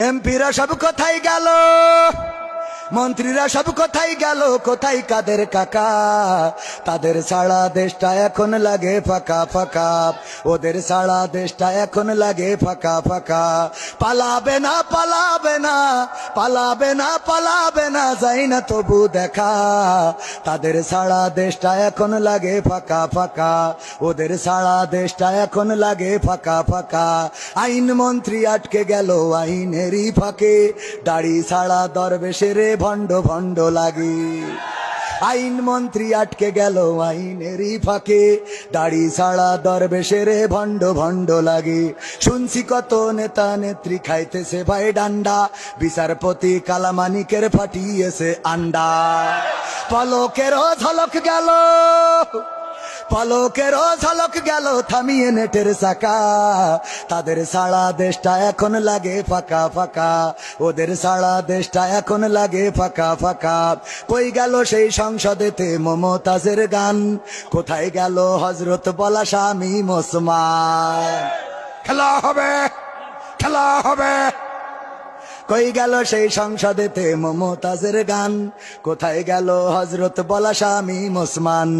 এমপিরা সব কোথায় গেল, মন্ত্রীরা সব কোথায় গেল, কোথায় কাদের কাকা? তাদের সারা দেশটা এখন লাগে ফাঁকা ফাঁকা, ওদের সারা দেশটা এখন লাগে ফাঁকা ফাঁকা। পালাবে না পালাবে না পালাবে না পালাবে না, যাই না তবু দেখা। তাদের সারা দেশটা এখন লাগে ফাঁকা ফাঁকা, ওদের সারা দেশটা এখন লাগে ফাঁকা ফাঁকা। আইন মন্ত্রী আটকে গেল আইনেরই ফাঁকে, দাড়ি ছাড়া দরবেশের ভণ্ড ভণ্ড লাগে। আইন মন্ত্রী আটকে গেল আইনেরই ফাঁকে, দাড়ি ছাড়া দরবেশের ভণ্ড ভণ্ড লাগে। শুনছি কত নেতা নেত্রী খাইতেছে ভাই ডান্ডা, বিচারপতি কালামানিকের ফাটিয়েছে আন্ডা। পলকেরও ঝলক গেল, পলকেরও ঝলক গেল থামিয়ে নেটের চাকা। তাদের সারা দেশটা এখন লাগে ফাঁকা ফাঁকা, ওদের সারা দেশটা এখন লাগে ফাঁকা ফাঁকা। কই গেল সেই সংসদেতে মমতাজের গান, কোথায় গেল হজরত বলা স্বামী ওসমান? খেলা হবে খেলা হবে। কই গেল সেই সংসদেতে মমতাজের গান, কোথায় গেল হজরত বলা স্বামী ওসমান?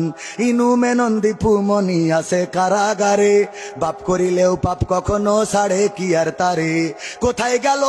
ইনু মেনন দীপু মনি আছে কারাগারে, বাপ করিলেও পাপ কখনো ছাড়ে কি আর তারে? কোথায় গেল